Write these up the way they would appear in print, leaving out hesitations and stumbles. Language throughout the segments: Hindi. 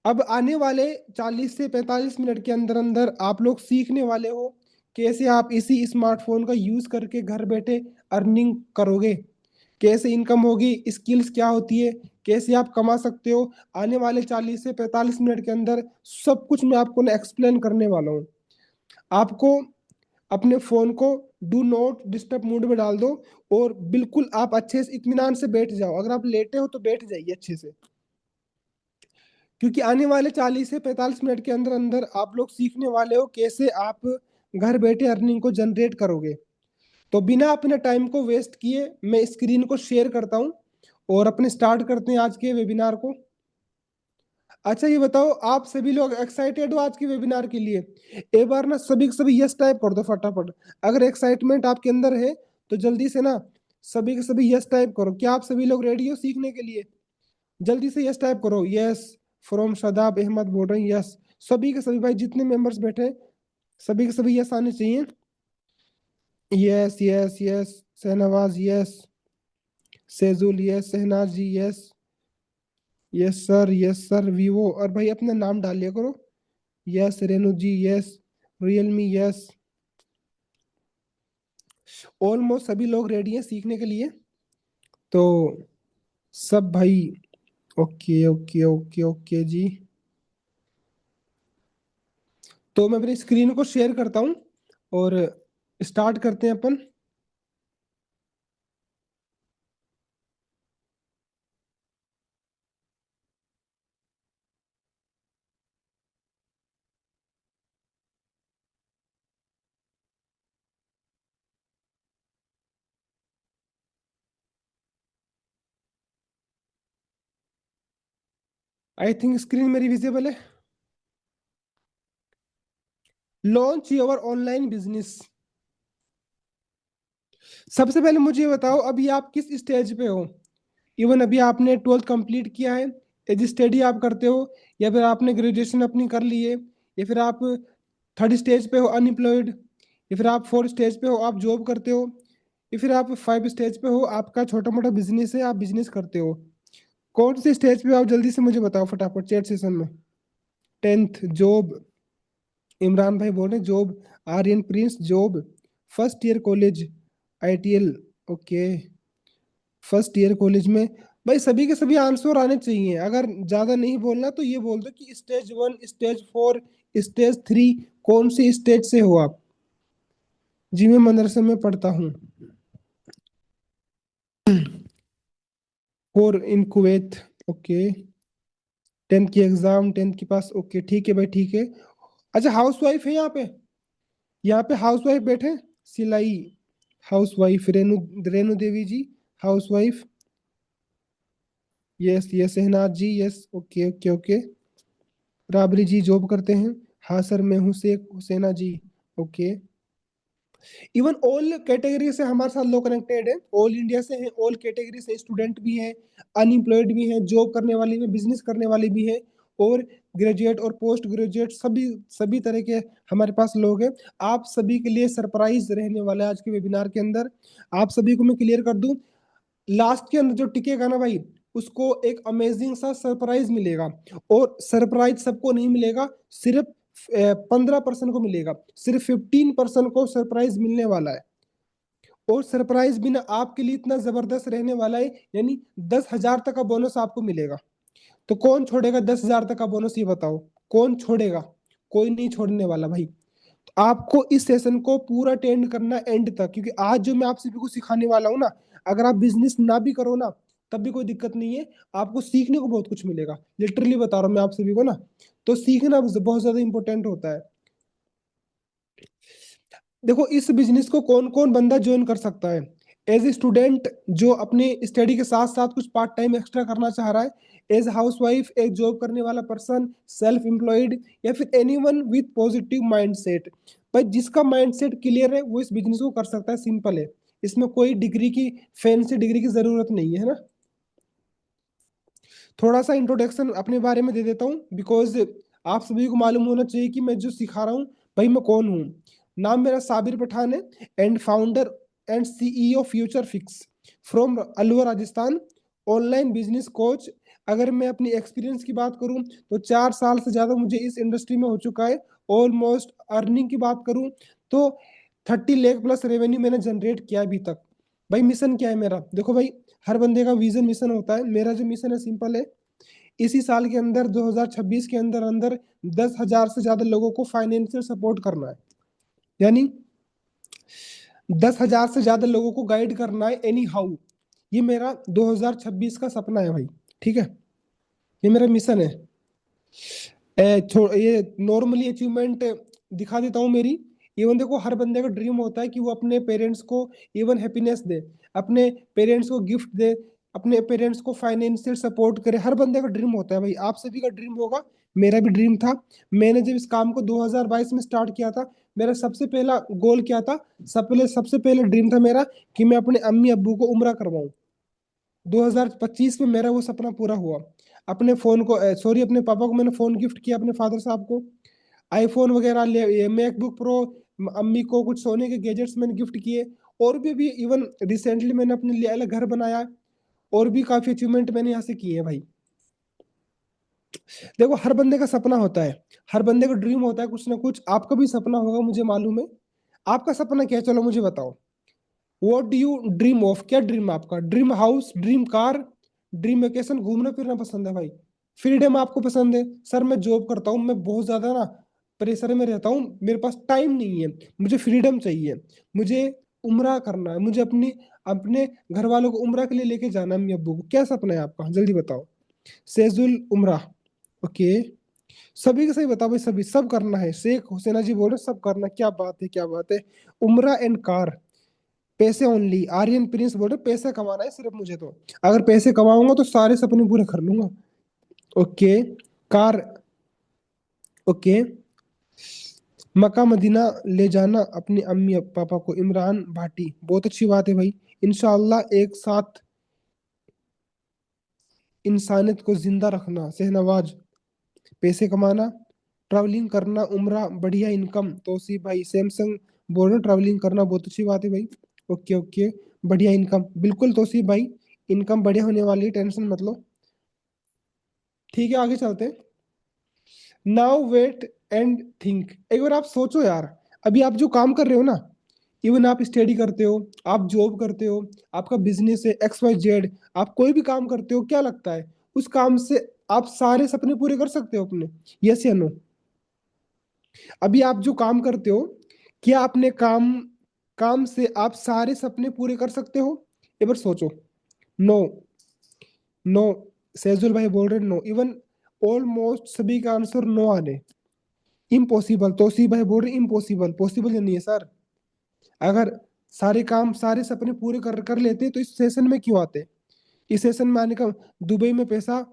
अब आने वाले 40 से 45 मिनट के अंदर अंदर आप लोग सीखने वाले हो कैसे आप इसी स्मार्टफोन का यूज करके घर बैठे अर्निंग करोगे, कैसे इनकम होगी, स्किल्स क्या होती है, कैसे आप कमा सकते हो। आने वाले 40 से 45 मिनट के अंदर सब कुछ मैं आपको ना एक्सप्लेन करने वाला हूँ। आपको अपने फोन को डू नॉट डिस्टर्ब मोड में डाल दो और बिल्कुल आप अच्छे से इत्मीनान से बैठ जाओ। अगर आप लेटे हो तो बैठ जाइए अच्छे से, क्योंकि आने वाले 40 से 45 मिनट के अंदर अंदर आप लोग सीखने वाले हो कैसे आप घर बैठे अर्निंग को जनरेट करोगे। तो बिना अपने टाइम को वेस्ट किए मैं स्क्रीन को शेयर करता हूं और अपने स्टार्ट करते हैं आज के वेबिनार को। अच्छा ये बताओ, आप सभी लोग एक्साइटेड हो आज के वेबिनार के लिए? एक बार ना सभी के सभी यस टाइप कर दो फटाफट। अगर एक्साइटमेंट आपके अंदर है तो जल्दी से ना सभी के सभी यस टाइप करो। क्या आप सभी लोग रेडी हो सीखने के लिए? जल्दी से यस टाइप करो। यस फ्रॉम शदाब अहमद बोल रहे हैं। यस सभी के सभी भाई जितने मेंबर्स बैठे हैं, सभी के सभी यस आने चाहिए। Yes yes yes. Shahnawaz yes, Sejul yes, Shahnaz ji yes, yes sir, yes sir Vivo. और भाई अपना नाम डाल लिया करो। Yes Renu ji yes, Realme yes. Almost सभी लोग रेडी हैं सीखने के लिए। तो सब भाई ओके ओके ओके ओके जी। तो मैं अपनी स्क्रीन को शेयर करता हूँ और स्टार्ट करते हैं अपन। आई थिंक स्क्रीन मेरी विजिबल है। Launch your online business. सबसे पहले मुझे ये बताओ अभी आप किस स्टेज पे हो। इवन अभी आपने 12th कंप्लीट किया है, एज स्टडी आप करते हो, या फिर आपने ग्रेजुएशन अपनी कर ली है, या फिर आप थर्ड स्टेज पे हो अनएम्प्लॉयड, या फिर आप फोर्थ स्टेज पे हो आप जॉब करते हो, या फिर आप 5 स्टेज पे हो आपका छोटा मोटा बिजनेस है आप बिजनेस करते हो। कौन से स्टेज पे हो आप जल्दी से मुझे बताओ फटाफट चैट सेशन में। 10th जॉब, इमरान भाई बोल रहे job, Aryan Prince job, first year college ITL. Okay, first year college में। भाई सभी के सभी आंसर आने चाहिए। अगर ज्यादा नहीं बोलना तो ये बोल दो कि स्टेज 1, स्टेज 4, स्टेज 3, कौन सी स्टेज से हो आप। जी मैं मदरसे में पढ़ता हूँ, और इन कुवैत। ओके, 10th की एग्जाम, 10th के पास। ओके ठीक है भाई ठीक है। अच्छा हाउस वाइफ है यहाँ पे? यहाँ पे हाउस वाइफ बैठे हैं? सिलाई housewife, Renu, Renu Devi ji housewife. Yes yes Shahnaz ji yes. Okay okay okay. Rabri ji job करते हैं? हाँ सर मैं हूँ Sheikh Husaina ji. Okay. Even all category से हमारे साथ लोग कनेक्टेड है, ऑल इंडिया से हैं, ऑल कैटेगरी से स्टूडेंट भी हैं, अनएम्प्लॉयड भी हैं, जॉब करने वाले भी, बिजनेस करने वाले भी हैं, और ग्रेजुएट और पोस्ट ग्रेजुएट सभी सभी तरह के हमारे पास लोग हैं। आप सभी के लिए सरप्राइज रहने वाला है आज के वेबिनार के अंदर। आप सभी को मैं क्लियर कर दूं, लास्ट के अंदर जो टिकेगा ना भाई उसको एक अमेजिंग सा सरप्राइज मिलेगा। और सरप्राइज सबको नहीं मिलेगा, सिर्फ 15% को मिलेगा, सिर्फ 15% को सरप्राइज मिलने वाला है। और सरप्राइज भी ना आपके लिए इतना जबरदस्त रहने वाला है, यानी 10,000 तक का बोनस आपको मिलेगा। तो कौन छोड़ेगा 10,000 तक का बोनस, ये बताओ कौन छोड़ेगा? कोई नहीं छोड़ने वाला भाई। तो आपको इस सेशन को पूरा अटेंड करना एंड तक, क्योंकि आज जो मैं आप सभी को सिखाने वाला हूँ ना, अगर आप बिजनेस ना भी करो ना तब भी कोई दिक्कत नहीं है, आपको सीखने को बहुत कुछ मिलेगा। लिटरली बता रहा हूँ मैं आप सभी को ना, तो सीखना बहुत ज्यादा इंपॉर्टेंट होता है। देखो इस बिजनेस को कौन कौन बंदा ज्वाइन कर सकता है? एज ए स्टूडेंट जो अपने स्टडी के साथ साथ कुछ पार्ट टाइम एक्स्ट्रा करना चाह रहा है, एज हाउस वाइफ, एक जॉब करने वाला पर्सन, सेल्फ एम्प्लॉयड, या फिर एनीवन विथ पॉजिटिव माइंडसेट। भाई जिसका माइंडसेट क्लियर है वो इस बिजनेस को कर सकता है, सिंपल है। इसमें कोई डिग्री की, फैंसी डिग्री की जरूरत नहीं है ना। थोड़ा सा इंट्रोडक्शन अपने बारे में दे देता हूँ, बिकॉज आप सभी को मालूम होना चाहिए कि मैं जो सिखा रहा हूँ भाई मैं कौन हूँ। नाम मेरा साबिर पठान है, and founder and CEO future fix from Alwar Rajasthan, online business coach, अगर मैं अपनी एक्सपीरियंस की बात करूं तो 4 साल से ज्यादा मुझे इस इंडस्ट्री में हो चुका है। ऑलमोस्ट अर्निंग की बात करूं तो 30 लाख प्लस रेवेन्यू मैंने जनरेट किया अभी तक। भाई मिशन क्या है मेरा, देखो भाई, हर बंदे का विजन मिशन होता है। मेरा जो मिशन है सिंपल है, इसी साल के अंदर 2026 के अंदर अंदर 10,000 से ज्यादा लोगों को फाइनेंशियल सपोर्ट करना है। यानी 10,000 से ज्यादा लोगों को गाइड करना है एनी हाउ। ये मेरा 2026 का सपना है भाई। ठीक है, ये मेरा मिशन है। ये नॉर्मली अचीवमेंट दिखा देता हूँ मेरी। इवन देखो, हर बंदे का ड्रीम होता है कि वो अपने पेरेंट्स को इवन हैप्पीनेस दे, अपने पेरेंट्स को गिफ्ट दे, अपने पेरेंट्स को फाइनेंशियल सपोर्ट करे। हर बंदे का ड्रीम होता है भाई, आप सभी का ड्रीम होगा, मेरा भी ड्रीम था। मैंने जब इस काम को 2022 में स्टार्ट किया था, मेरा सबसे पहला गोल क्या था, सबसे पहले ड्रीम था मेरा कि मैं अपने अम्मी अब्बू को उम्रा करवाऊं। 2025 में मेरा वो सपना पूरा हुआ। अपने फोन को, सॉरी, अपने पापा को मैंने फोन गिफ्ट किया, अपने फादर साहब को आईफोन वगैरह ले, मैकबुक प्रो। अम्मी को कुछ सोने के गैजेट्स मैंने गिफ्ट किए। और भी इवन रिसेंटली मैंने अपने लिए अलग घर बनाया। और भी काफी अचीवमेंट मैंने यहाँ से किए हैं भाई। देखो, हर बंदे का सपना होता है, हर बंदे का ड्रीम होता है कुछ ना कुछ। आपका भी सपना होगा, मुझे मालूम है। आपका सपना क्या है, चलो मुझे बताओ। What do you dream of, क्या ड्रीम है आपका? Dream house, dream car, dream vacation, घूमना फिरना पसंद है भाई? फ्रीडम आपको पसंद है? सर मैं जॉब करता हूँ, मैं बहुत ज्यादा ना प्रेशर में रहता हूँ, मेरे पास टाइम नहीं है, मुझे फ्रीडम चाहिए, मुझे उम्रा करना है, मुझे अपनी अपने घर वालों को उम्रा के लिए लेके जाना है, अम्मी अब्बू को। क्या सपना है आपका, जल्दी बताओ। सेजुल उम्रा, ओके। सभी का सही बताओ भाई, सभी सब करना है। शेख हुसैना जी बोल रहे सब करना, क्या बात है, क्या बात है। उम्रा एंड कार, पैसे ओनली। आर्यन प्रिंस बोल रहे पैसे कमाना है सिर्फ मुझे, तो अगर पैसे कमाऊंगा तो सारे सपने पूरे कर लूंगा। Okay, car, okay. Mecca Medina ले जाना अपनी अम्मी पापा को, इमरान भाटी, बहुत अच्छी बात है भाई। इंशाल्लाह एक साथ इंसानियत को जिंदा रखना, शहनवाज। पैसे कमाना, ट्रैवलिंग करना, उम्रा, बढ़िया इनकम, तौसीफ भाई। सैमसंग बोल रहे ट्रैवलिंग करना बहुत अच्छी बात है भाई। ओके ओके, बढ़िया इनकम, बिल्कुल तौसीफ भाई, इनकम बढ़िया होने वाली है, टेंशन मत लो। ठीक है, आगे चलते हैं। नाउ वेट एंड थिंक, एक बार आप सोचो यार। अभी आप जो काम कर रहे हो ना, इवन आप स्टडी करते हो, आप जॉब करते हो, आपका बिजनेस है XYZ, आप कोई भी काम करते हो, क्या लगता है उस काम से आप सारे सपने पूरे कर सकते हो अपने? यस या नो? अभी आप जो काम करते हो, क्या अपने काम काम से आप सारे सपने पूरे कर सकते हो? एक बार सोचो। No, no. सेजुल भाई बोल रहे नो, इवन ऑलमोस्ट सभी का आंसर नो आ रहे। इम्पॉसिबल, तोसी भाई बोल रहे इम्पॉसिबल, पॉसिबल नहीं है सर। अगर सारे काम सारे सपने पूरे कर कर लेते तो इस सेशन में क्यों आते? इस सेशन में आने का, दुबई में पैसा,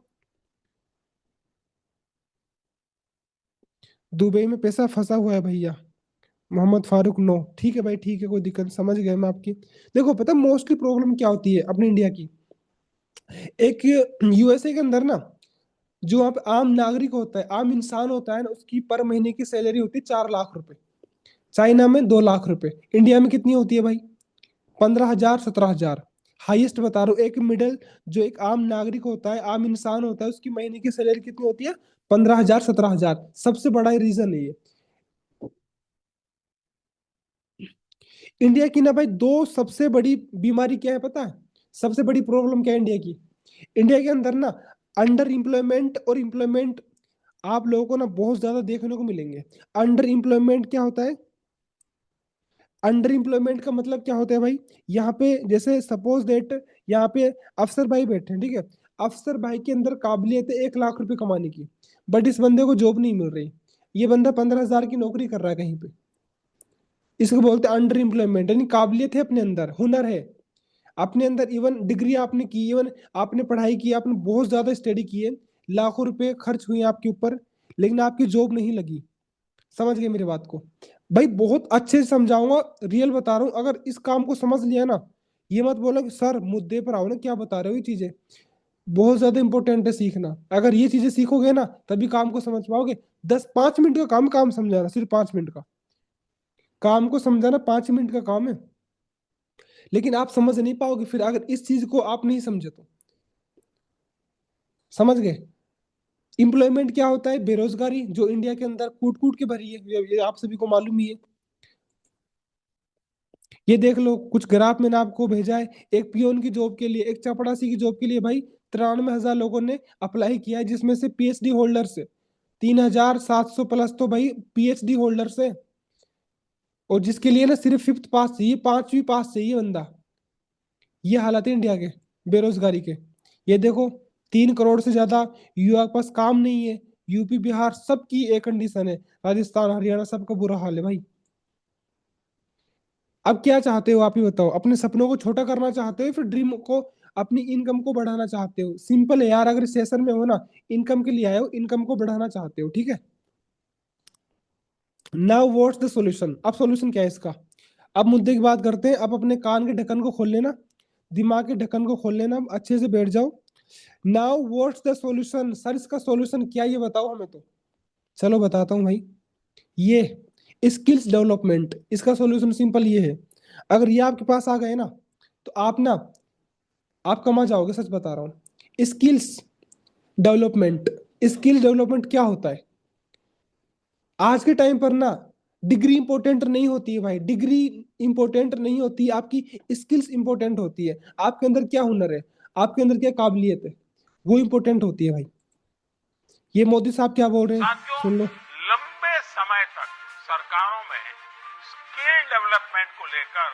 दुबई में पैसा फंसा हुआ है भैया। मोहम्मद फारूक नो, ठीक है भाई, ठीक है, कोई दिक्कत नहीं, समझ गया मैं आपकी। देखो, पता मोस्टली प्रॉब्लम क्या होती है अपने इंडिया की? एक USA के अंदर ना, जो आप आम नागरिक होता है, आम इंसान होता है ना, उसकी पर महीने की सैलरी होती है 4 लाख रुपए। चाइना में 2 लाख रुपए। इंडिया में कितनी होती है भाई? 15,000, 17,000। हाईएस्ट बता रहा हूँ। एक मिडिल, जो एक आम नागरिक होता है, आम इंसान होता है, उसकी महीने की सैलरी कितनी होती है? 15,000, 17,000। सबसे बड़ा रीजन है ये। इंडिया की ना भाई, दो सबसे बड़ी बीमारी क्या है पता है? सबसे बड़ी प्रॉब्लम क्या है इंडिया की? इंडिया के अंदर ना अंडर एम्प्लॉयमेंट और एम्प्लॉयमेंट, आप लोगों को ना बहुत ज्यादा देखने को मिलेंगे। अंडर एम्प्लॉयमेंट क्या होता है? अंडर एम्प्लॉयमेंट का मतलब क्या होता है भाई? यहाँ पे जैसे सपोज दैट, यहाँ पे अफसर भाई बैठे हैं, ठीक है। अफसर भाई के अंदर काबिलियत है 1 लाख रुपए कमाने की, बट इस बंदे को जॉब नहीं मिल रही। ये बंदा 15,000 की नौकरी कर रहा है कहीं पे। इसको बोलते हैं अंडर एम्प्लॉयमेंट। यानी काबिलियत है अपने अंदर, हुनर है अपने अंदर, इवन डिग्री आपने की, इवन आपने पढ़ाई की, आपने बहुत ज्यादा स्टडी की है, लाखों रुपए खर्च हुए आपके ऊपर, लेकिन आपकी जॉब नहीं लगी। समझ गए मेरी बात को? भाई बहुत अच्छे से समझाऊंगा, रियल बता रहा हूँ। अगर इस काम को समझ लिया ना, ये मत बोलो कि सर मुद्दे पर आओ ना, क्या बता रहे हो, ये चीजें बहुत ज्यादा इंपॉर्टेंट है सीखना। अगर ये चीजें सीखोगे ना, तभी काम को समझ पाओगे। 5 मिनट का काम, काम समझाना सिर्फ 5 मिनट का काम को समझाना, 5 मिनट का काम है। लेकिन आप समझ नहीं पाओगे फिर, अगर इस चीज को आप नहीं समझे तो। समझ गए? एम्प्लॉयमेंट क्या होता है? बेरोजगारी, जो इंडिया के अंदर कूट कूट के भरी है, ये आप सभी को मालूम ही है। ये देख लो, कुछ ग्राफ मैंने आपको भेजा है। एक पियोन की जॉब के लिए, एक चपड़ासी की जॉब के लिए भाई 93,000 लोगों ने अप्लाई किया है, जिसमें से पीएचडी होल्डर्स है 3,700 प्लस, तो भाई पीएचडी होल्डर्स है। और जिसके लिए ना सिर्फ फिफ्थ पास चाहिए, पांचवी पास चाहिए बंदा। ये हालत है इंडिया के बेरोजगारी के। ये देखो, 3 करोड़ से ज्यादा युवा के पास काम नहीं है। यूपी बिहार सबकी एक कंडीशन है, राजस्थान हरियाणा सबका बुरा हाल है भाई। अब क्या चाहते हो आप ही बताओ? अपने सपनों को छोटा करना चाहते हो, फिर ड्रीम को, अपनी इनकम को बढ़ाना चाहते हो? सिंपल है यार, अगर सेशन में हो ना, इनकम के लिए आए हो, इनकम को बढ़ाना चाहते हो, ठीक है। Now what's the solution? अब सॉल्यूशन क्या है इसका? अब मुद्दे की बात करते हैं। अब अपने कान के ढक्कन को खोल लेना, दिमाग के ढक्कन को खोल लेना, अच्छे से बैठ जाओ। Now what's the solution? Sir इसका सॉल्यूशन क्या है, ये बताओ हमें तो। चलो बताता हूँ भाई। ये स्किल्स डेवलपमेंट, इसका सॉल्यूशन सिंपल ये है। अगर ये आपके पास आ गए ना, तो आप कमा जाओगे, सच बता रहा हूँ। डेवलपमेंट स्किल डेवलपमेंट क्या होता है? आज के टाइम पर ना, डिग्री इंपॉर्टेंट नहीं होती है भाई। डिग्री इंपॉर्टेंट नहीं होती, आपकी स्किल्स इंपॉर्टेंट होती है। आपके अंदर क्या हुनर है, आपके अंदर क्या काबिलियत है, वो इंपॉर्टेंट होती है भाई। ये मोदी साहब क्या बोल रहे हैं, साथियों, सुन लो। लंबे समय तक सरकारों में स्किल डेवलपमेंट को लेकर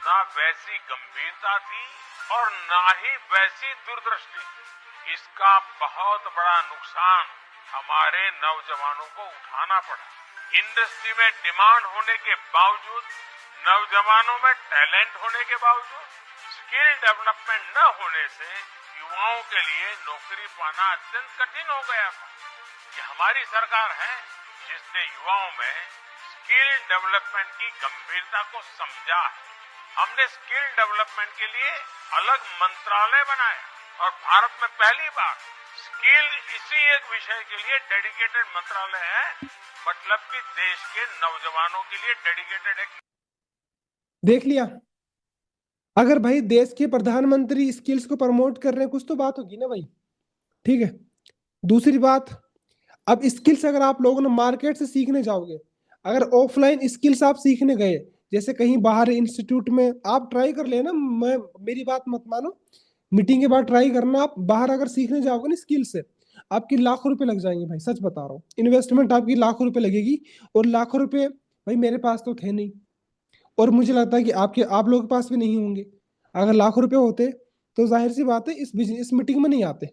ना वैसी गंभीरता थी और ना ही वैसी दूरदृष्टि थी। इसका बहुत बड़ा नुकसान हमारे नौजवानों को उठाना पड़ा। इंडस्ट्री में डिमांड होने के बावजूद, नौजवानों में टैलेंट होने के बावजूद, स्किल डेवलपमेंट न होने से युवाओं के लिए नौकरी पाना अत्यंत कठिन हो गया था। ये हमारी सरकार है जिसने युवाओं में स्किल डेवलपमेंट की गंभीरता को समझा है। हमने स्किल डेवलपमेंट के लिए अलग मंत्रालय बनाया और भारत में पहली बार स्किल इसी एक विषय के लिए डेडिकेटेड मंत्रालय है। मतलब कि देश के नौजवानों के लिए डेडिकेटेड एक। देख लिया? अगर भाई देश के प्रधानमंत्री स्किल्स को प्रमोट कर रहे हैं, कुछ तो बात होगी ना भाई, ठीक है। दूसरी बात, अब स्किल्स अगर आप लोगों ने मार्केट से सीखने जाओगे, अगर ऑफलाइन स्किल्स आप सीखने गए, जैसे कहीं बाहर इंस्टीट्यूट में, आप ट्राई कर लेना, मैं, मेरी बात मत मानो, मीटिंग के बाद ट्राई करना। आप बाहर अगर सीखने जाओगे ना स्किल से, आपके लाखों रुपए लग जाएंगे भाई, सच बता रहा हूँ। इन्वेस्टमेंट आपकी लाखों रुपए लगेगी। और लाखों रुपए भाई मेरे पास तो थे नहीं, और मुझे लगता है कि आप लोगों के पास भी नहीं होंगे। अगर लाखों रुपए होते, तो जाहिर सी बात है इस बिजनेस, इस मीटिंग में नहीं आते।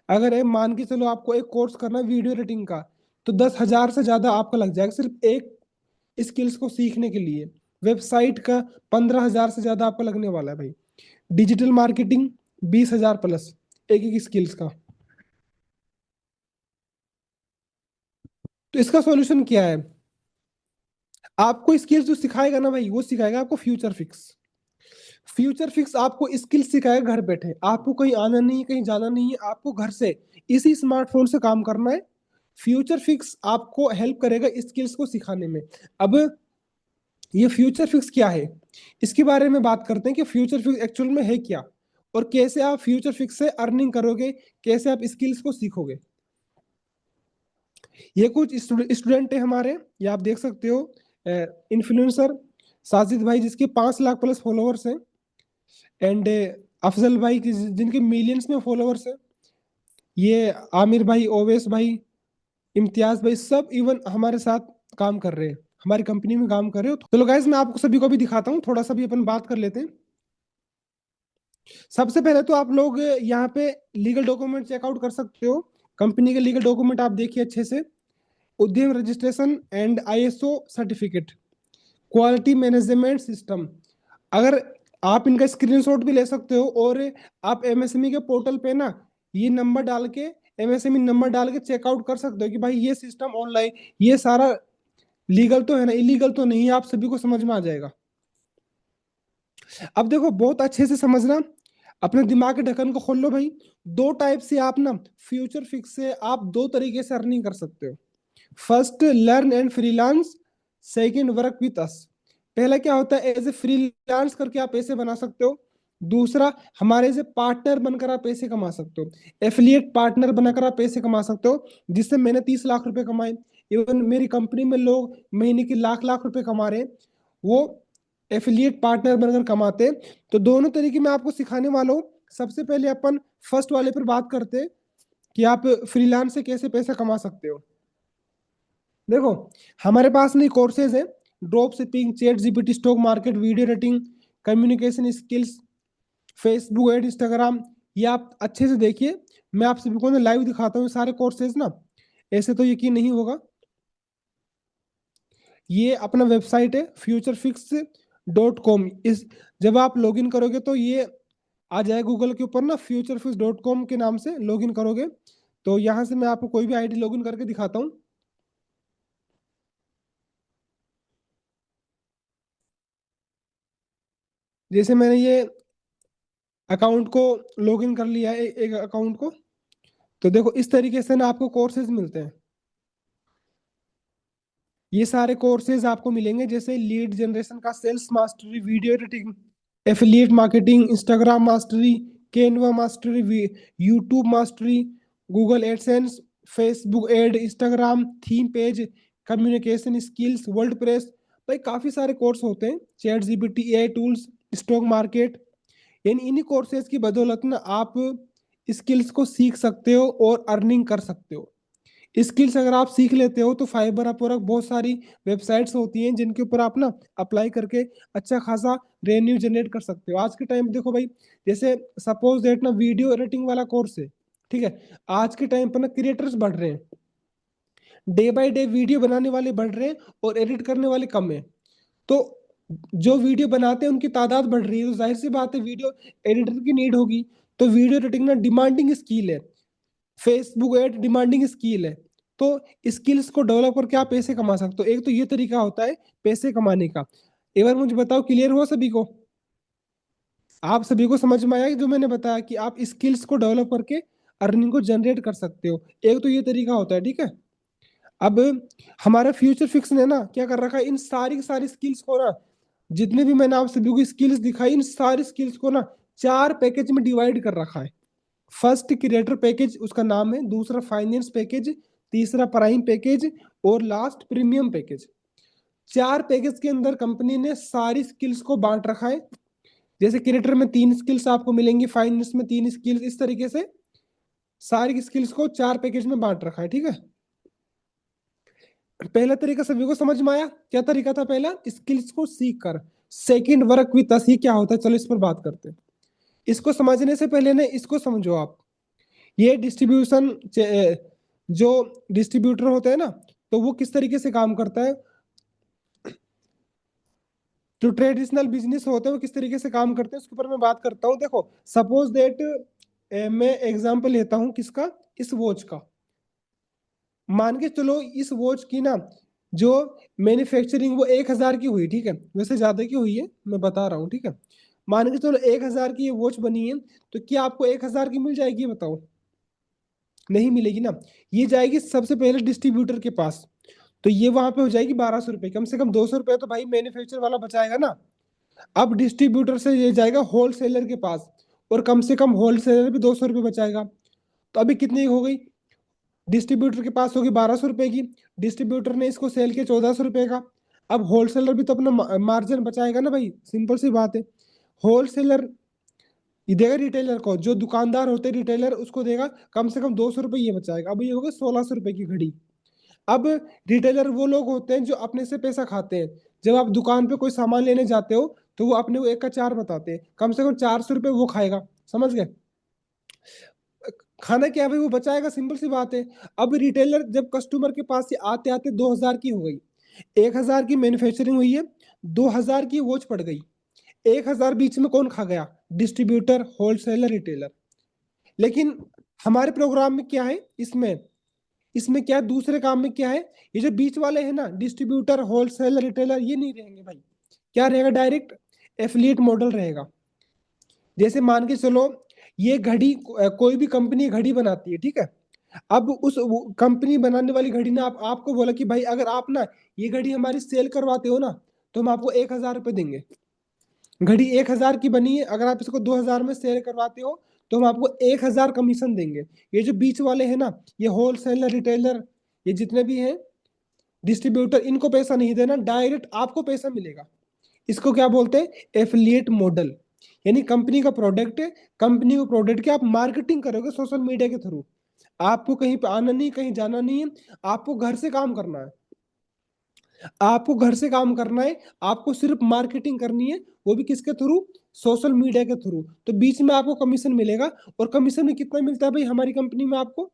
अगर मान के चलो आपको एक कोर्स करना है वीडियो एडिटिंग का, तो 10,000 से ज्यादा आपका लग जाएगा सिर्फ एक स्किल्स को सीखने के लिए। वेबसाइट का 15,000 से ज्यादा आपका लगने वाला है भाई। डिजिटल मार्केटिंग 20,000 प्लस, एक एक स्किल्स का। तो इसका सॉल्यूशन क्या है? आपको स्किल्स जो सिखाएगा ना भाई, वो सिखाएगा आपको फ्यूचर फिक्स। फ्यूचर फिक्स आपको स्किल सिखाएगा घर बैठे। आपको कहीं आना नहीं है, कहीं जाना नहीं है, आपको घर से इसी स्मार्टफोन से काम करना है। फ्यूचर फिक्स आपको हेल्प करेगा स्किल्स को सिखाने में। अब ये फ्यूचर फिक्स क्या है, इसके बारे में बात करते हैं कि फ्यूचर फिक्स एक्चुअल में है क्या, और कैसे आप फ्यूचर फिक्स से अर्निंग करोगे, कैसे आप स्किल्स को सीखोगे। ये कुछ स्टूडेंट है हमारे, ये आप देख सकते हो। इन्फ्लुएंसर साजिद भाई, जिसके 5 लाख प्लस फॉलोअर्स हैं, एंड अफजल भाई जिनके मिलियंस में फॉलोअर्स हैं। ये आमिर भाई, ओवैस भाई, इम्तियाज भाई, सब इवन हमारे साथ काम कर रहे हैं, हमारी कंपनी में काम कर रहे हो। चलो गाइस, मैं आपको सभी को भी दिखाता हूँ, थोड़ा सा भी अपन बात कर लेते हैं। सबसे पहले तो आप लोग यहाँ पे लीगल डॉक्यूमेंट चेकआउट कर सकते हो। कंपनी के लीगल डॉक्यूमेंट आप देखिए अच्छे से। उद्यम registration and ISO certificate, quality management system. अगर आप इनका स्क्रीनशॉट भी ले सकते हो, और आप एमएसएमई के पोर्टल पे ना ये नंबर डाल के, एमएसएमई नंबर डाल के चेकआउट कर सकते हो कि भाई ये सिस्टम ऑनलाइन, ये सारा लीगल तो है ना, इलीगल तो नहीं है, आप सभी को समझ में आ जाएगा। अब देखो, बहुत अच्छे से समझना, अपने दिमाग के ढक्कन को खोल लो भाई। दो टाइप से आप ना फ्यूचर फिक्स से आप दो तरीके से अर्निंग कर सकते हो। First, learn and freelance. Second, work with us. पहला क्या होता है, एज ए फ्रीलांस करके आप पैसे बना सकते हो। दूसरा, हमारे से पार्टनर बनकर आप पैसे कमा सकते हो, एफिलिएट पार्टनर बनकर आप पैसे कमा सकते हो, जिससे मैंने 30 लाख रुपए कमाए। इवन मेरी कंपनी में लोग महीने की लाख लाख रुपए कमा रहे हैं, वो एफिलिएट पार्टनर बनकर कमाते हैं। तो दोनों तरीके मैं आपको सिखाने वाला हूँ। सबसे पहले अपन फर्स्ट वाले पर बात करते हैं कि आप फ्रीलांस से कैसे पैसा कमा सकते हो। देखो, हमारे पास नहीं कोर्सेज है, drop shipping, chat GPT, stock market, video editing, communication skills, Facebook ad, Instagram. ये आप अच्छे से देखिए, मैं आप सभी को ना लाइव दिखाता हूँ सारे कोर्सेज ना, ऐसे तो यकीन नहीं होगा। ये अपना वेबसाइट है futureFix.com। इस जब आप लॉगिन करोगे तो ये आ जाए गूगल के ऊपर ना, futureFix.com के नाम से लॉगिन करोगे तो यहाँ से मैं आपको कोई भी आईडी लॉगिन करके दिखाता हूँ। जैसे मैंने ये अकाउंट को लॉगिन कर लिया है, एक अकाउंट को, तो देखो इस तरीके से ना आपको कोर्सेज मिलते हैं। ये सारे कोर्सेज आपको मिलेंगे, जैसे लीड जनरेशन का, sales mastery, video editing, affiliate marketing, Instagram mastery, Canva mastery, YouTube mastery, Google AdSense, Facebook ad, Instagram theme page, communication skills, WordPress. भाई काफी सारे कोर्स होते हैं, ChatGPT, AI tools, stock market. यानी इन्हीं कोर्सेज की बदौलत ना आप स्किल्स को सीख सकते हो और अर्निंग कर सकते हो। स्किल्स अगर आप सीख लेते हो तो फाइबर अपवर्क बहुत सारी वेबसाइट्स होती हैं जिनके ऊपर आप ना अप्लाई करके अच्छा खासा रेवेन्यू जनरेट कर सकते हो। आज के टाइम देखो भाई, जैसे सपोज दैट ना वीडियो एडिटिंग वाला कोर्स है, ठीक है, आज के टाइम पर ना क्रिएटर्स बढ़ रहे हैं, डे बाय डे वीडियो बनाने वाले बढ़ रहे हैं और एडिट करने वाले कम है। तो जो वीडियो बनाते हैं उनकी तादाद बढ़ रही है, तो जाहिर सी बात है वीडियो एडिटर की नीड होगी। तो वीडियो एडिटिंग ना डिमांडिंग स्किल है, फेसबुक एड डिमांडिंग स्किल है। तो स्किल्स को डेवलप करके आप पैसे कमा सकते हो। एक तो ये तरीका होता है पैसे कमाने का। एक बार मुझे बताओ, क्लियर हुआ सभी को? आप सभी को समझ में आया कि जो मैंने बताया कि आप स्किल्स को डेवलप करके अर्निंग को जनरेट कर सकते हो? एक तो ये तरीका होता है, ठीक है। अब हमारा फ्यूचर फिक्स ने ना क्या कर रखा है, इन सारी की सारी स्किल्स को ना, जितने भी मैंने आप सभी को स्किल्स दिखाई, इन सारी स्किल्स को ना 4 पैकेज में डिवाइड कर रखा है। फर्स्ट क्रिएटर पैकेज उसका नाम है, दूसरा फाइनेंस पैकेज, तीसरा प्राइम पैकेज और लास्ट प्रीमियम पैकेज। 4 पैकेज के अंदर कंपनी ने सारी स्किल्स को बांट रखा है। जैसे क्रिएटर में 3 स्किल्स आपको मिलेंगी, फाइनेंस में 3 स्किल्स, इस तरीके से सारी स्किल्स को 4 पैकेज में बांट रखा है, ठीक है। पहला तरीका सभी को समझ में आया? क्या तरीका था पहला? स्किल्स को सीख कर। सेकेंड, वर्क विद अस, ये क्या होता है, चलो इस पर बात करते हैं। इसको समझने से पहले ना इसको समझो आप। ये डिस्ट्रीब्यूशन, जो डिस्ट्रीब्यूटर होता है ना, तो वो किस तरीके से काम करता है, जो ट्रेडिशनल बिजनेस होते हैं वो किस तरीके से काम करते हैं, उसके ऊपर मैं बात करता हूँ। देखो सपोज दैट मैं एग्जांपल लेता हूँ किसका, इस वॉच का। मान के चलो इस वॉच की ना जो मैन्युफैक्चरिंग वो 1,000 की हुई, ठीक है, वैसे ज्यादा की हुई है मैं बता रहा हूँ, ठीक है। मान के चलो 1,000 की ये वॉच बनी है, तो क्या आपको 1,000 की मिल जाएगी, बताओ? नहीं मिलेगी ना। ये जाएगी सबसे पहले डिस्ट्रीब्यूटर के पास, तो ये वहां पे हो जाएगी 1,200 रुपए, कम से कम 200 रुपए तो भाई मैन्युफैक्चर वाला बचाएगा ना। अब डिस्ट्रीब्यूटर से ये जाएगा होलसेलर के पास, और कम से कम होलसेलर भी 200 रुपए बचाएगा। तो अभी कितनी हो गई, डिस्ट्रीब्यूटर के पास होगी 1,200 रुपए की, डिस्ट्रीब्यूटर ने इसको सेल किया 1,400 रुपए का। अब होलसेलर भी तो अपना मार्जिन बचाएगा ना भाई, सिंपल सी बात है। होलसेलर ये देगा रिटेलर को, जो दुकानदार होते हैं रिटेलर उसको देगा कम से कम 200 रुपए, ये बचाएगा। अब ये हो गए 1,600 रुपए की घड़ी। अब रिटेलर वो लोग होते हैं जो अपने से पैसा खाते हैं। जब आप दुकान पे कोई सामान लेने जाते हो तो वो अपने को एक का चार बताते हैं, कम से कम 400 रुपए वो खाएगा, समझ गए? खाना क्या है भाई, वो बचाएगा, सिंपल सी बात है। अब रिटेलर जब कस्टमर के पास से आते आते 2,000 की हो गई, 1,000 की मैन्युफैक्चरिंग हुई है, 2,000 की वॉच पड़ गई, 1,000 बीच में कौन खा गया, डिस्ट्रीब्यूटर, होलसेलर, रिटेलर। लेकिन हमारे प्रोग्राम में क्या है, इसमें इसमें क्या है, दूसरे काम में क्या है, ये जो बीच वाले हैं ना, डिस्ट्रीब्यूटर, होलसेलर, रिटेलर, ये नहीं रहेंगे भाई। क्या रहेगा, डायरेक्ट एफिलिएट मॉडल रहेगा। जैसे मान के चलो ये घड़ी, कोई भी कंपनी घड़ी बनाती है, ठीक है। अब उस कंपनी बनाने वाली घड़ी ने आपको बोला कि भाई अगर आप ना ये घड़ी हमारी सेल करवाते हो ना, तो हम आपको 1,000 रुपए देंगे। घड़ी 1,000 की बनी है, अगर आप इसको 2,000 में सेल करवाते हो तो हम आपको 1,000 कमीशन देंगे। ये जो बीच वाले हैं ना, ये होलसेलर, रिटेलर, ये जितने भी हैं डिस्ट्रीब्यूटर, इनको पैसा नहीं देना, डायरेक्ट आपको पैसा मिलेगा। इसको क्या बोलते हैं? Affiliate model. यानी कंपनी का प्रोडक्ट है, कंपनी को प्रोडक्ट की आप मार्केटिंग करोगे सोशल मीडिया के थ्रू। आपको कहीं पे आना नहीं, कहीं जाना नहीं है, आपको घर से काम करना है। आपको घर से काम करना है, आपको सिर्फ मार्केटिंग करनी है, वो भी किसके थ्रू? सोशल मीडिया के थ्रू। तो बीच में आपको कमीशन मिलेगा। और कमीशन में कितना मिलता है भाई हमारी कंपनी में आपको?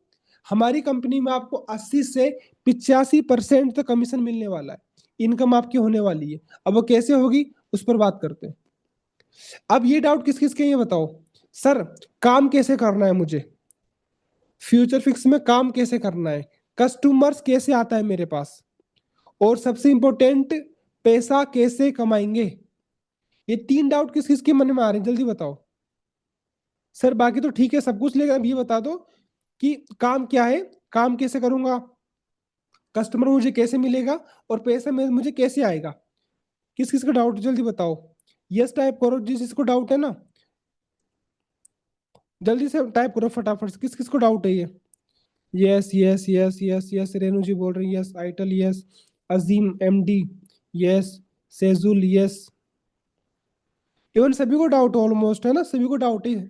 हमारी कंपनी में आपको 80 से 85% तक कमीशन मिलने वाला है, इनकम आपकी होने वाली है। अब वो कैसे होगी उस पर बात करते हैं। अब ये डाउट किस किस के, ये बताओ सर, काम कैसे करना है मुझे, फ्यूचर फिक्स में काम कैसे करना है, कस्टमर्स कैसे आता है मेरे पास, और सबसे इंपॉर्टेंट, पैसा कैसे कमाएंगे? ये 3 डाउट किस किस के मन में आ रहे हैं, जल्दी बताओ। सर बाकी तो ठीक है सब कुछ, लेकिन अब ये बता दो कि काम क्या है, काम कैसे करूंगा, कस्टमर मुझे कैसे मिलेगा, और पैसा मुझे कैसे आएगा? किस किस का डाउट जल्दी बताओ। यस टाइप करो जिस जिसको डाउट है ना, जल्दी से टाइप करो फटाफट से, किस किस को डाउट है ये। Yes yes yes yes yes, Renu ji बोल रही है यस, आइटल yes, Azim MD yes, Sejul yes. Even सभी को डाउट ऑलमोस्ट है ना, सभी को डाउट ही है।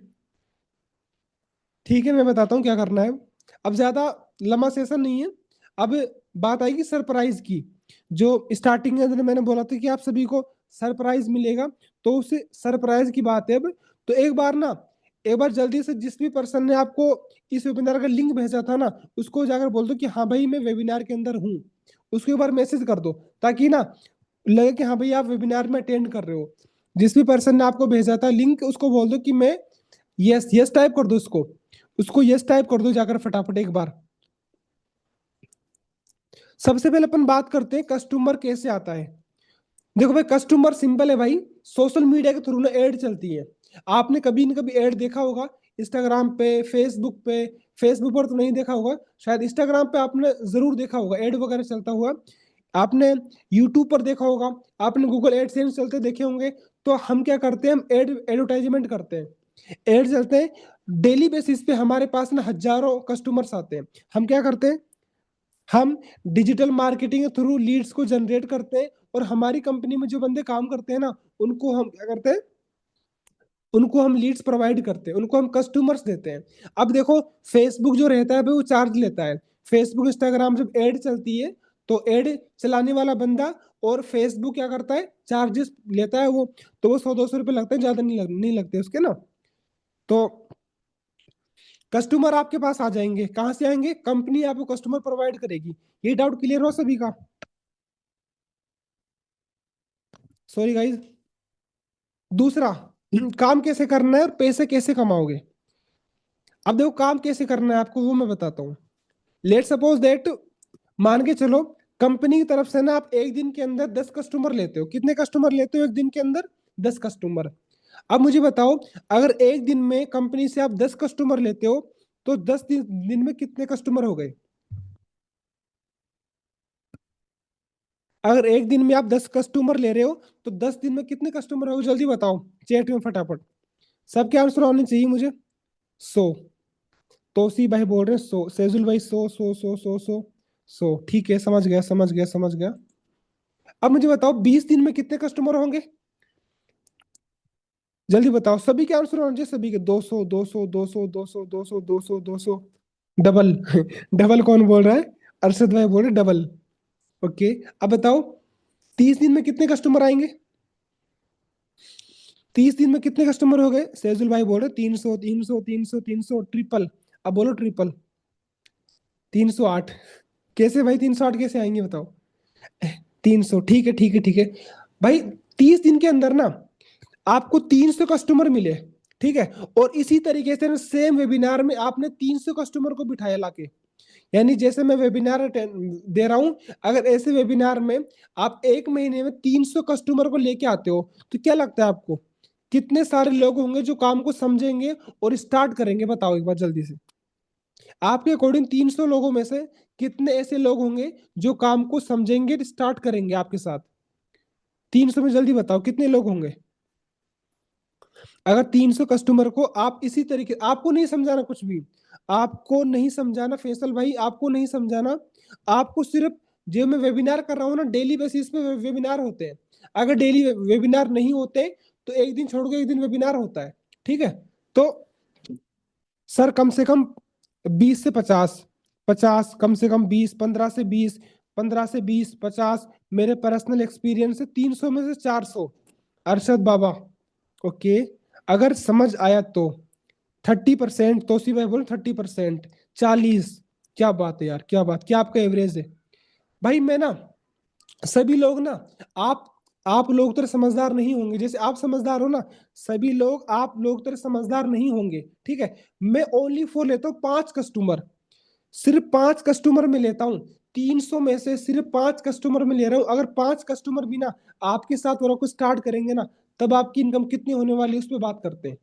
ठीक है मैं बताता हूँ क्या करना है। अब ज्यादा लंबा सेशन नहीं है। अब बात आएगी सरप्राइज की। जो स्टार्टिंग के अंदर मैंने बोला था कि आप सभी को सरप्राइज मिलेगा, तो उस सरप्राइज की बात है अब। तो एक बार ना, एक बार जल्दी से जिस भी पर्सन ने आपको इस वेबिनार का लिंक भेजा था ना, उसको जाकर बोल दो कि हाँ भाई मैं वेबिनार के अंदर हूँ। उसको एक बार मैसेज कर दो, ताकि ना लगे कि हाँ भाई आप वेबिनार में अटेंड कर रहे हो। जिस भी पर्सन ने आपको भेजा था लिंक, उसको बोल दो कि मैं, यस यस टाइप कर दो उसको, उसको यस टाइप कर दो जाकर फटाफट एक बार। सबसे पहले अपन बात करते हैं कस्टमर कैसे आता है। देखो भाई कस्टमर सिंपल है भाई, सोशल मीडिया के थ्रू ना एड चलती है। आपने कभी न कभी एड देखा होगा, इंस्टाग्राम पे, फेसबुक पे। फेसबुक पर तो नहीं देखा होगा, शायद इंस्टाग्राम पे आपने जरूर देखा होगा एड वगैरह चलता हुआ। आपने यूट्यूब पर देखा होगा, आपने गूगल एडसेंस चलते देखे होंगे। तो हम क्या करते हैं, हम एडवर्टाइजमेंट करते हैं, एड चलते हैं डेली बेसिस पे। हमारे पास ना हजारों कस्टमर्स आते हैं। हम क्या करते हैं, हम डिजिटल मार्केटिंग के थ्रू लीड्स को जनरेट करते हैं, और हमारी कंपनी में जो बंदे काम करते हैं ना, उनको हम क्या करते हैं, उनको हम लीड्स प्रोवाइड करते हैं, उनको हम कस्टमर्स देते हैं। अब देखो फेसबुक जो रहता है भाई वो चार्ज लेता है। फेसबुक इंस्टाग्राम जब एड चलती है, तो एड चलाने वाला बंदा और फेसबुक क्या करता है, चार्जेस लेता है वो। तो वो 100-200 रुपये लगते हैं, ज्यादा नहीं लगते उसके ना। तो कस्टमर आपके पास आ जाएंगे, कहाँ से आएंगे, कंपनी आपको कस्टमर प्रोवाइड करेगी। ये डाउट क्लियर हो सभी का? Sorry guys. दूसरा, काम कैसे करना है और पैसे कैसे कमाओगे। अब देखो काम कैसे करना है आपको, वो मैं बताता हूँ। लेट सपोज दैट, मान के चलो कंपनी की तरफ से ना आप एक दिन के अंदर 10 कस्टमर लेते हो। कितने कस्टमर लेते हो एक दिन के अंदर? 10 कस्टमर। अब मुझे बताओ, अगर एक दिन में कंपनी से आप 10 कस्टमर लेते हो, तो 10 दिन में कितने कस्टमर हो गए? अगर एक दिन में आप 10 कस्टमर ले रहे हो, तो 10 दिन में कितने कस्टमर हो गए, जल्दी बताओ चैट में फटाफट। सबके आंसर आने चाहिए मुझे। 100। तोसी भाई बोल रहे हैं 100, सेजुल भाई 100 100 100 100 100। ठीक है समझ गया समझ गया समझ गया। अब मुझे बताओ 20 दिन में कितने कस्टमर होंगे, जल्दी बताओ। सभी के आंसर होने चाहिए, सभी के। 200 200 200 200 200 200 200। डबल। डबल कौन बोल रहा है? अरशद भाई बोल रहे डबल। ओके। अब बताओ 30 दिन में कितने कस्टमर आएंगे? 30 दिन में कितने कस्टमर हो गए? सेजुल भाई बोल रहे 300 300 300 300 ट्रिपल। अब बोलो ट्रिपल। 308। कैसे भाई 308 कैसे आएंगे बताओ? 300। ठीक है ठीक है ठीक है भाई। 30 दिन के अंदर ना आपको 300 कस्टमर मिले, ठीक है। और इसी तरीके से सेम वेबिनार में आपने 300 कस्टमर को बिठाया लाके। यानी जैसे मैं वेबिनार दे रहा हूं, अगर ऐसे वेबिनार में आप एक महीने में 300 कस्टमर को लेके आते हो, तो क्या लगता है आपको कितने सारे लोग होंगे जो काम को समझेंगे और स्टार्ट करेंगे? बताओ एक बार जल्दी से। आपके अकॉर्डिंग 300 लोगों में से कितने ऐसे लोग होंगे जो काम को समझेंगे, स्टार्ट करेंगे आपके साथ? 300 में जल्दी बताओ कितने लोग होंगे? अगर 300 कस्टमर को आप इसी तरीके, आपको नहीं समझाना कुछ भी, आपको नहीं समझाना फैसल भाई, आपको नहीं समझाना, आपको सिर्फ, जो मैं वेबिनार कर रहा हूँ ना, डेली बेसिस पे वेबिनार होते हैं। अगर डेली वेबिनार नहीं होते तो एक दिन छोड़ के एक दिन वेबिनार होता है, ठीक है। तो सर कम से कम 20 से 50, 50 कम से कम 20, 15 से 20, 15 से 20, 50, मेरे पर्सनल एक्सपीरियंस से 300 में से 400। अरशद बाबा, ओके, अगर समझ आया तो 30%, तो सी भाई बोलो 30%, 40, क्या बात है यार, क्या बात, क्या आपका एवरेज है भाई। मैं ना, सभी लोग ना, आप आप लोग तो समझदार नहीं होंगे, जैसे आप समझदार हो ना, सभी लोग, आप लोग तो समझदार नहीं होंगे, ठीक है। मैं ओनली फॉर लेता हूँ 5 कस्टमर, सिर्फ 5 कस्टमर में लेता हूँ। 300 में से सिर्फ 5 कस्टमर में ले रहा हूँ। अगर 5 कस्टमर भी ना आपके साथ और कुछ स्टार्ट करेंगे ना, तब आपकी इनकम कितनी होने वाली है उस पर बात करते हैं।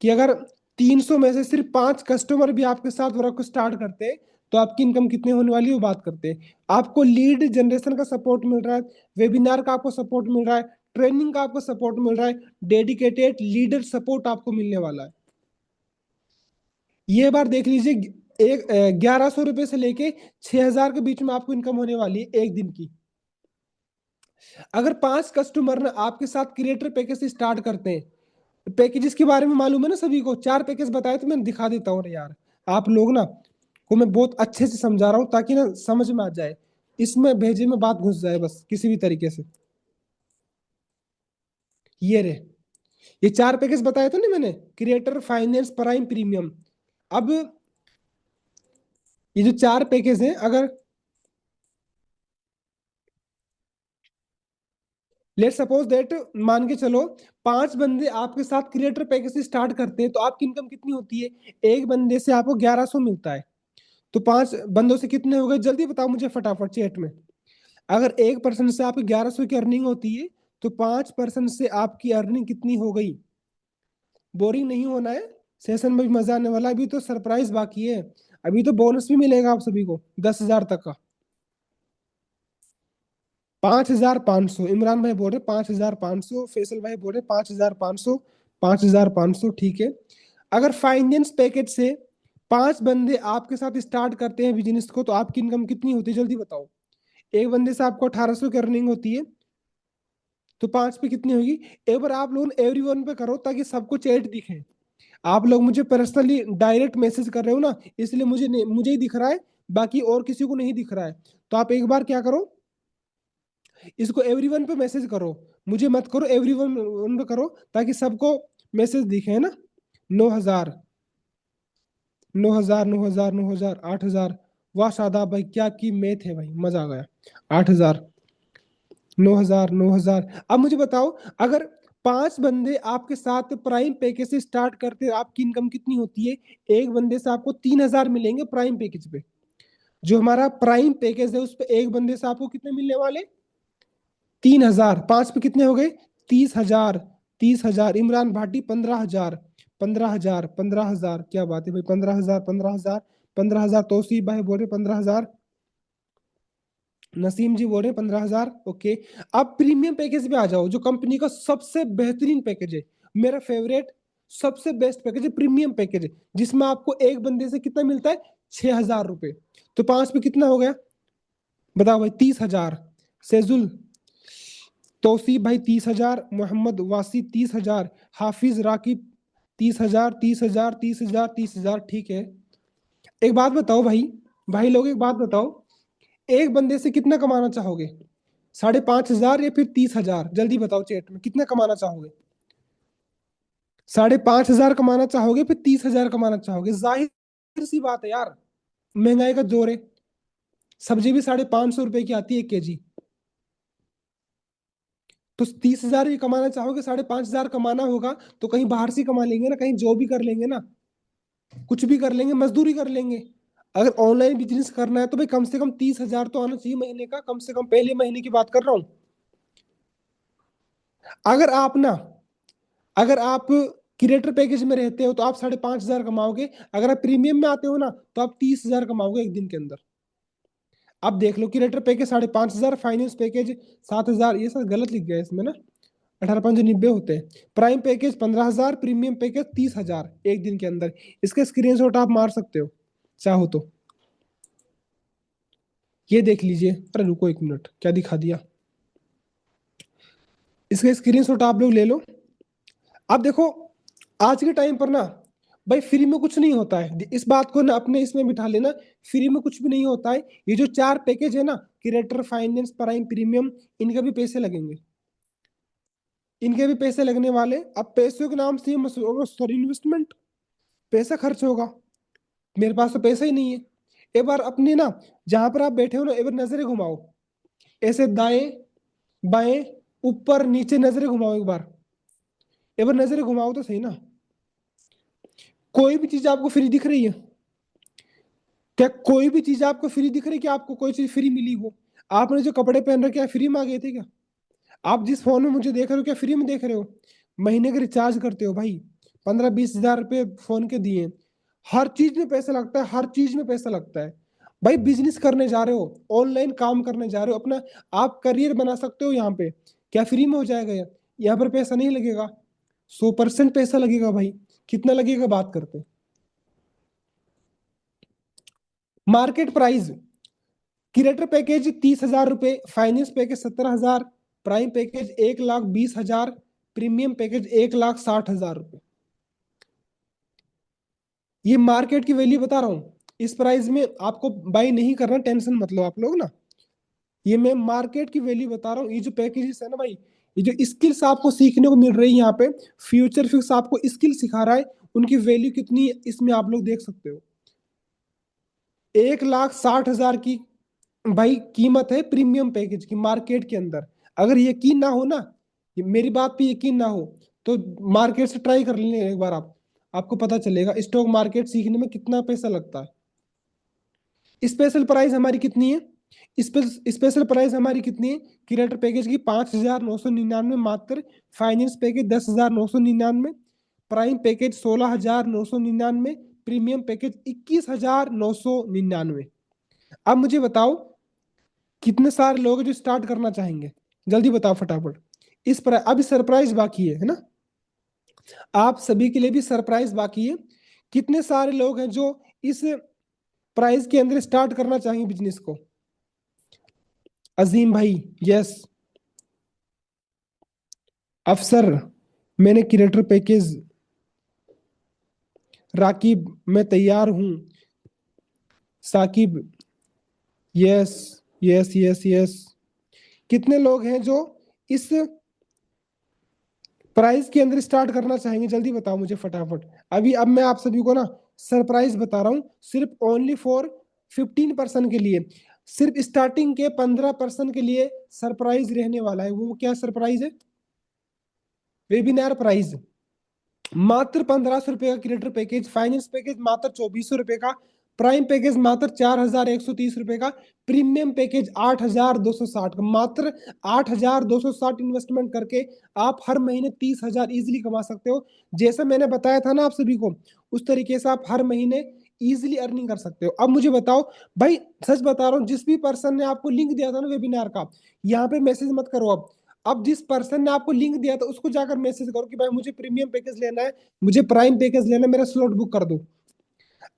कि अगर 300 में से सिर्फ 5 कस्टमर भी आपके साथ वर्क को स्टार्ट करते हैं, तो आपकी इनकम कितनी होने वाली है वो बात करते हैं। आपको लीड जनरेशन का सपोर्ट मिल रहा है, वेबिनार का आपको सपोर्ट मिल रहा है, ट्रेनिंग का आपको सपोर्ट मिल रहा है, डेडिकेटेड लीडर सपोर्ट आपको मिलने वाला है। ये बार देख लीजिए, एक 1100 रुपए से लेके 6000 के बीच में आपको इनकम होने वाली है एक दिन की। अगर 5 कस्टमर ना आपके साथ क्रिएटर पैकेज से स्टार्ट करते हैं, पैकेजेस के बारे में मालूम है ना सभी को, 4 पैकेज बताए तो मैं दिखा देता हूँ यार, आप लोग ना को मैं बहुत अच्छे से समझा रहा हूँ ताकि ना समझ में आ जाए, इसमें भेजे में बात घुस जाए बस किसी भी तरीके से। ये रे, ये 4 पैकेज बताए थे ना मैंने, क्रिएटर, फाइनेंस, प्राइम, प्रीमियम। अब ये जो 4 पैकेज हैं, अगर लेट सपोज दैट, मान के चलो 5 बंदे आपके साथ क्रिएटर पैकेज से स्टार्ट करते हैं, तो आपकी इनकम कितनी होती है? एक बंदे से आपको 1100 मिलता है, तो 5 बंदों से कितने हो गए, जल्दी बताओ मुझे फटाफट चैट में। अगर एक पर्सन से आपकी 1100 की अर्निंग होती है, तो 5 पर्सन से आपकी अर्निंग कितनी हो गई? बोरिंग नहीं होना है, सेशन में भी मजा आने वाला है। अभी तो सरप्राइज बाकी है, अभी तो बोनस भी मिलेगा आप सभी को 10,000 तक का। 5,500 इमरान भाई बोल रहे, 5,500 फैसल भाई बोल रहे, 5,500, 5,500, ठीक है। अगर फाइनेंस पैकेज से 5 बंदे आपके साथ स्टार्ट करते हैं बिजनेस को, तो आपकी इनकम कितनी होती है जल्दी बताओ। एक बंदे से आपको 1800 की अर्निंग होती है, तो 5 पे कितनी होगी? एक बार आप लोग एवरी वन पे करो ताकि सबको चैट दिखे। आप लोग मुझे पर्सनली डायरेक्ट मैसेज कर रहे हो ना, इसलिए मुझे ही दिख रहा है, बाकी और किसी को नहीं दिख रहा है। तो आप एक बार क्या करो, इसको एवरीवन पे मैसेज करो, मुझे मत करो, एवरीवन पे करो ताकि सबको मैसेज दिखे, है ना। 9,000, 9,000, 9,000, 9,000, 8,000। वाह शादाब भाई, क्या की मैथ है भाई, मजा आ गया। 8,000, 9,000, 9,000। अब मुझे बताओ, अगर 5 बंदे आपके साथ प्राइम पैकेज से स्टार्ट करते हैं, आपकी इनकम कितनी होती है? एक बंदे से आपको 3,000 मिलेंगे प्राइम पैकेज पे। जो हमारा प्राइम पैकेज है उस पे एक बंदे से आपको कितने मिलने वाले? 3,000। 5 पे कितने हो गए? 30,000, 30,000। इमरान भाटी 15,000, 15,000, 15,000, क्या बात है भाई, 15,000, 15,000, 15,000। तौसीफ भाई बोल रहे 15,000, नसीम जी बोल रहे 15,000, ओके। अब प्रीमियम पैकेज पे आ जाओ, जो कंपनी का सबसे बेहतरीन पैकेज है, मेरा फेवरेट, सबसे बेस्ट पैकेज है प्रीमियम पैकेज, जिसमें आपको एक बंदे से कितना मिलता है? 6,000 रुपए। तो 5 पे कितना हो गया बताओ भाई? 30,000। सेजुल, तौसीफ भाई 30,000, मोहम्मद वासी 30,000, हाफिज राकिब 30,000, 30,000, 30,000, 30,000, ठीक है। एक बात बताओ भाई, भाई लोग एक बात बताओ, एक बंदे से कितना कमाना चाहोगे? 5,500 या फिर 30,000? जल्दी बताओ चैट में, कितना कमाना चाहोगे? 5,500 कमाना चाहोगे फिर 30,000 कमाना चाहोगे? जाहिर सी बात है यार, महंगाई का जोर है। सब्जी भी 550 रुपए की आती है 1 kg। तो 30,000 भी कमाना चाहोगे, 5,500 कमाना होगा, तो कहीं बाहर से कमा लेंगे ना, कहीं जॉब भी कर लेंगे ना, कुछ भी कर लेंगे, मजदूरी कर लेंगे। अगर ऑनलाइन बिजनेस करना है तो भाई कम से कम 30,000 तो आना चाहिए महीने का, कम से कम पहले महीने की बात कर रहा हूँ। अगर आप ना, अगर आप क्रिएटर पैकेज में रहते हो तो आप 5,500 कमाओगे, अगर आप प्रीमियम में आते हो ना तो आप 30,000 कमाओगे एक दिन के अंदर। अब देख लो, क्रिएटर पैकेज 5,500, फाइनेंस पैकेज 7,000, ये सब गलत लिख गया इसमें ना। 18,590 होते हैं। प्राइम पैकेज 15,000, प्रीमियम पैकेज 30,000 एक दिन के अंदर। इसका स्क्रीनशॉट आप मार सकते हो चाहो तो। ये देख लीजिए। अरे रुको एक मिनट, क्या दिखा दिया। इसका स्क्रीनशॉट आप लोग ले लो। अब देखो, आज के टाइम पर ना भाई फ्री में कुछ नहीं होता है, इस बात को ना अपने इसमें बिठा लेना। फ्री में कुछ भी नहीं होता है। ये जो 4 पैकेज है ना, क्रिएटर, फाइनेंस, प्राइम, प्रीमियम, इनके भी पैसे लगेंगे। इनके भी पैसे लगने वाले। अब पैसों के नाम से सॉरी, इन्वेस्टमेंट, पैसा खर्च होगा। मेरे पास तो पैसा ही नहीं है। एक बार अपने ना, जहां पर आप बैठे हो ना, एक बार नजरें घुमाओ, ऐसे दाएं बाएं ऊपर नीचे नजरें घुमाओ एक बार। एक बार नजरें घुमाओ तो सही ना। कोई भी चीज आपको फ्री दिख रही है? क्या कोई भी चीज आपको फ्री दिख रही है? कि आपको कोई चीज फ्री मिली हो? आपने जो कपड़े पहन रखे हैं फ्री में आ गए थे क्या? आप जिस फोन में मुझे देख रहे हो क्या फ्री में देख रहे हो? महीने का रिचार्ज करते हो भाई, 15-20 हजार रुपए फोन के दिए। हर चीज में पैसा लगता है, हर चीज में पैसा लगता है। भाई बिजनेस करने जा रहे हो, ऑनलाइन काम करने जा रहे हो अपना, आप करियर बना सकते हो यहाँ पे। क्या फ्री में हो जाएगा? यहाँ पर पैसा नहीं लगेगा, 100% पैसा लगेगा भाई। कितना लगेगा बात करते हैं। मार्केट प्राइस, क्रिएटर पैकेज 30,000 रुपए, finance package 17,000, prime package 1,20,000, premium package 1,60,000 रुपए। ये मार्केट की वैल्यू बता रहा हूँ। इस प्राइस में आपको बाई नहीं करना, टेंशन मत लो आप लोग ना। ये मैं मार्केट की वैल्यू बता रहा हूँ। ये जो पैकेजेस है ना भाई, ये जो स्किल्स आपको सीखने को मिल रही है यहाँ पे, फ्यूचर फिक्स आपको स्किल सिखा रहा है, उनकी वैल्यू कितनी है इसमें आप लोग देख सकते हो। 1,60,000 की भाई कीमत है प्रीमियम पैकेज की मार्केट के अंदर। अगर यकीन ना हो ना, मेरी बात पे यकीन ना हो, तो मार्केट से ट्राई कर लेंगे एक बार आप। आपको पता चलेगा स्टॉक मार्केट सीखने में कितना पैसा लगता है। स्पेशल प्राइस हमारी कितनी है? स्पेशल प्राइस हमारी कितनी है? क्रिएटर पैकेज की 5,999 मात्र, finance package 10,999, prime package 16,999, premium package 21,999। अब मुझे बताओ कितने सारे लोग हैं जो स्टार्ट करना चाहेंगे? जल्दी बताओ फटाफट। इस पर अभी सरप्राइज बाकी है ना? आप सभी के लिए भी सरप्राइज बाकी है। कितने सारे लोग हैं जो इस प्राइस के अंदर स्टार्ट करना चाहेंगे बिजनेस को? अजीम भाई, यस। अफसर, मैंने क्रिएटर पैकेज। राकिब, मैं तैयार हूं। Sakib, yes yes yes yes. कितने लोग हैं जो इस प्राइस के अंदर स्टार्ट करना चाहेंगे? जल्दी बताओ मुझे फटाफट। अभी अब मैं आप सभी को ना सरप्राइज बता रहा हूं, सिर्फ ओनली फॉर 15% के लिए। सिर्फ स्टार्टिंग के 15% के लिए सरप्राइज रहने वाला है। वो क्या सरप्राइज है? Webinar prize. मात्र 1,500 रुपए का क्रिएटर पैकेज, फाइनेंस पैकेज मात्र 2,400 रुपए का, प्राइम पैकेज मात्र 4,130 रुपए का, प्रीमियम पैकेज 8,260 का। मात्र 8,260 इन्वेस्टमेंट करके आप हर महीने 30,000 इजिली कमा सकते हो। जैसा मैंने बताया था ना आप सभी को, उस तरीके से आप हर महीने इजिली अर्निंग कर सकते हो। अब मुझे बताओ भाई, सच बता रहा हूँ, जिस भी पर्सन ने आपको लिंक दिया था ना वेबिनार का, यहाँ पे मैसेज मत करो अब जिस पर्सन ने आपको लिंक दिया था उसको जाकर मैसेज करो कि भाई मुझे प्रीमियम पैकेज लेना है, मुझे प्राइम पैकेज लेना है, मेरा स्लॉट बुक कर दो।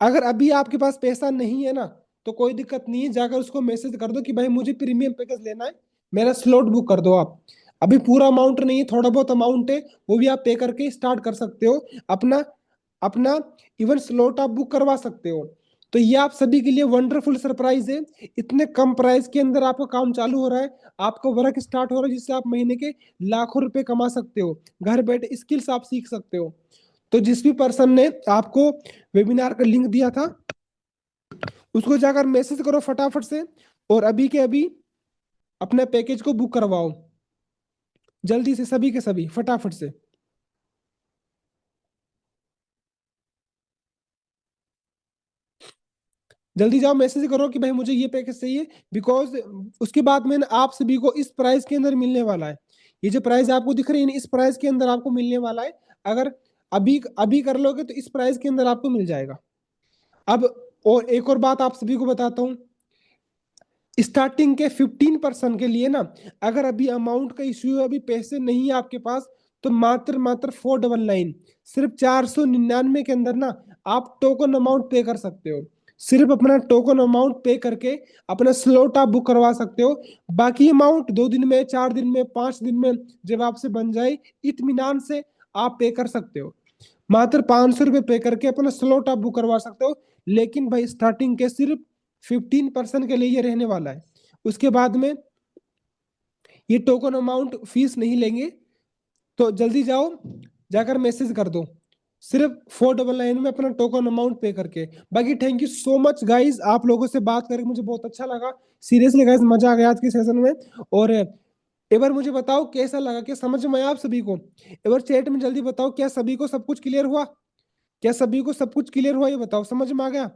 अगर अभी आपके पास पैसा नहीं है ना, तो कोई दिक्कत नहीं है, जाकर उसको मैसेज कर दो कि भाई मुझे प्रीमियम पैकेज लेना है, मेरा स्लॉट बुक कर दो आप। अभी पूरा अमाउंट नहीं है, थोड़ा बहुत अमाउंट है, वो भी आप पे करके स्टार्ट कर सकते हो अपना अपना इवन स्लॉट आप बुक करवा सकते हो। तो ये आप सभी के लिए वंडरफुल सरप्राइज है। इतने कम प्राइस के अंदर आपका काम चालू हो रहा है, आपका वर्क स्टार्ट हो रहा है, जिससे आप महीने के लाखों रुपए कमा सकते हो, घर बैठे स्किल्स आप सीख सकते हो। तो जिस भी पर्सन ने आपको वेबिनार का लिंक दिया था उसको जाकर मैसेज करो फटाफट से, और अभी के अभी अपने पैकेज को बुक करवाओ जल्दी से, सभी के सभी फटाफट से। जल्दी जाओ मैसेज करो कि भाई मुझे ये पैकेज चाहिए, बिकॉज उसके बाद में आप सभी को इस प्राइस के अंदर मिलने वाला है। ये जो प्राइस आपको दिख रही है इस प्राइस के अंदर आपको मिलने वाला है। अगर अभी अभी कर लोगे तो इस प्राइस के अंदर आपको मिल जाएगा। अब और एक और बात आप सभी को बताता हूँ, स्टार्टिंग के 15% के लिए ना, अगर अभी अमाउंट का इश्यू है, अभी पैसे नहीं है आपके पास, तो मात्र मात्र 499, सिर्फ 499 के अंदर ना आप टोकन अमाउंट पे कर सकते हो। सिर्फ अपना टोकन अमाउंट पे करके अपना स्लॉट आप बुक करवा सकते हो। बाकी अमाउंट 2 दिन में, 4 दिन में, 5 दिन में जब आपसे बन जाए, इत्मीनान से आप पे कर सकते हो। मात्र 500 रुपये पे करके अपना स्लॉट आप बुक करवा सकते हो। लेकिन भाई स्टार्टिंग के सिर्फ 15% के लिए ये रहने वाला है। उसके बाद में ये टोकन अमाउंट फीस नहीं लेंगे। तो जल्दी जाओ, जाकर मैसेज कर दो, सिर्फ 499 में अपना टोकन अमाउंट पे करके। बाकी thank you so much guys, आप लोगों से बात करके मुझे बहुत अच्छा लगा। सीरियसली गाइज मजा आ गया आज के सेशन में। और एक बार मुझे बताओ कैसा लगा, क्या समझ में आया आप सभी को? एक बार चैट में जल्दी बताओ, क्या सभी को सब कुछ क्लियर हुआ? क्या सभी को सब कुछ क्लियर हुआ, ये बताओ, समझ में आ गया?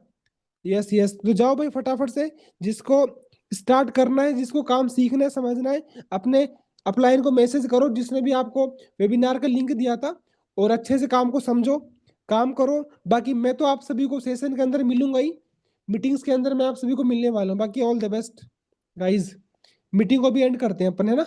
यस यस, तो जाओ भाई फटाफट से, जिसको स्टार्ट करना है, जिसको काम सीखना है, समझना है, अपने अपलाइन को मैसेज करो, जिसने भी आपको वेबिनार का लिंक दिया था, और अच्छे से काम को समझो, काम करो। बाकी मैं तो आप सभी को सेशन के अंदर मिलूंगा ही, मीटिंग्स के अंदर मैं आप सभी को मिलने वाला हूँ। बाकी all the best guys, meeting को भी एंड करते हैं अपन, है ना?